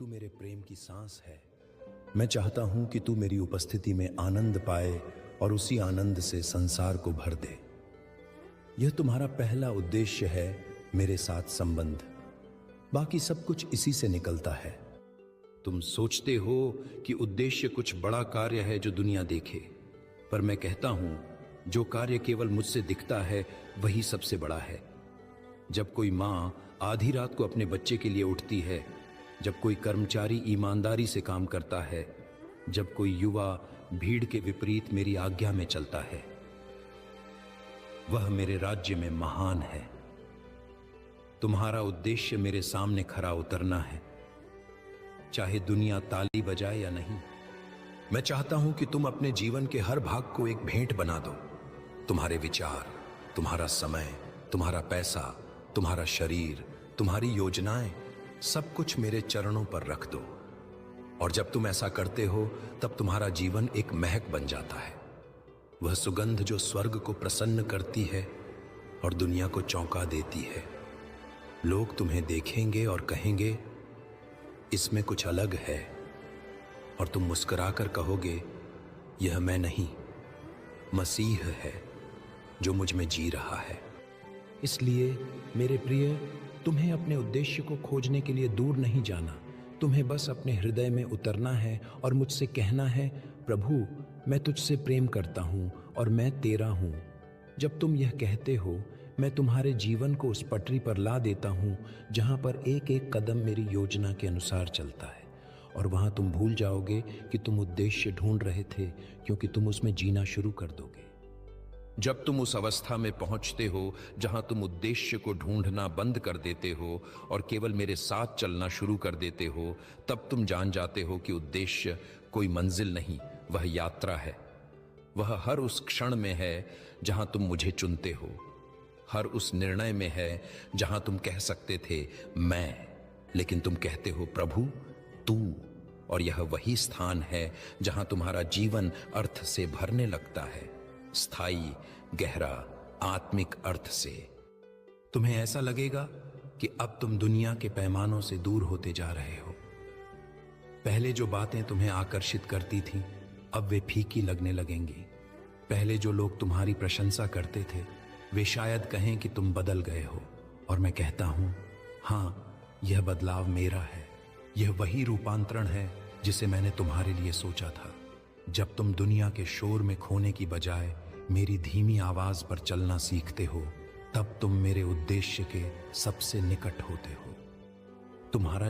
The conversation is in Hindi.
तू मेरे प्रेम की सांस है। मैं चाहता हूं कि तू मेरी उपस्थिति में आनंद पाए और उसी आनंद से संसार को भर दे। यह तुम्हारा पहला उद्देश्य है, मेरे साथ संबंध। बाकी सब कुछ इसी से निकलता है। तुम सोचते हो कि उद्देश्य कुछ बड़ा कार्य है जो दुनिया देखे, पर मैं कहता हूं जो कार्य केवल मुझसे दिखता है वही सबसे बड़ा है। जब कोई मां आधी रात को अपने बच्चे के लिए उठती है, जब कोई कर्मचारी ईमानदारी से काम करता है, जब कोई युवा भीड़ के विपरीत मेरी आज्ञा में चलता है, वह मेरे राज्य में महान है। तुम्हारा उद्देश्य मेरे सामने खरा उतरना है, चाहे दुनिया ताली बजाए या नहीं। मैं चाहता हूं कि तुम अपने जीवन के हर भाग को एक भेंट बना दो। तुम्हारे विचार, तुम्हारा समय, तुम्हारा पैसा, तुम्हारा शरीर, तुम्हारी योजनाएं, सब कुछ मेरे चरणों पर रख दो। और जब तुम ऐसा करते हो तब तुम्हारा जीवन एक महक बन जाता है, वह सुगंध जो स्वर्ग को प्रसन्न करती है और दुनिया को चौंका देती है। लोग तुम्हें देखेंगे और कहेंगे इसमें कुछ अलग है, और तुम मुस्कुराकर कहोगे यह मैं नहीं, मसीह है जो मुझ में जी रहा है। इसलिए मेरे प्रिय, तुम्हें अपने उद्देश्य को खोजने के लिए दूर नहीं जाना। तुम्हें बस अपने हृदय में उतरना है और मुझसे कहना है, प्रभु मैं तुझसे प्रेम करता हूं और मैं तेरा हूं। जब तुम यह कहते हो, मैं तुम्हारे जीवन को उस पटरी पर ला देता हूं जहां पर एक एक कदम मेरी योजना के अनुसार चलता है, और वहां तुम भूल जाओगे कि तुम उद्देश्य ढूंढ रहे थे, क्योंकि तुम उसमें जीना शुरू कर दोगे। जब तुम उस अवस्था में पहुंचते हो जहां तुम उद्देश्य को ढूंढना बंद कर देते हो और केवल मेरे साथ चलना शुरू कर देते हो, तब तुम जान जाते हो कि उद्देश्य कोई मंजिल नहीं, वह यात्रा है। वह हर उस क्षण में है जहां तुम मुझे चुनते हो, हर उस निर्णय में है जहां तुम कह सकते थे मैं, लेकिन तुम कहते हो प्रभु तू। और यह वही स्थान है जहां तुम्हारा जीवन अर्थ से भरने लगता है, स्थायी, गहरा, आत्मिक अर्थ से। तुम्हें ऐसा लगेगा कि अब तुम दुनिया के पैमानों से दूर होते जा रहे हो। पहले जो बातें तुम्हें आकर्षित करती थीं, अब वे फीकी लगने लगेंगी। पहले जो लोग तुम्हारी प्रशंसा करते थे, वे शायद कहें कि तुम बदल गए हो। और मैं कहता हूं, हां, यह बदलाव मेरा है। यह वही रूपांतरण है जिसे मैंने तुम्हारे लिए सोचा था। जब तुम दुनिया के शोर में खोने की बजाय मेरी धीमी आवाज पर चलना सीखते हो, तब तुम मेरे उद्देश्य के सबसे निकट होते हो। तुम्हारा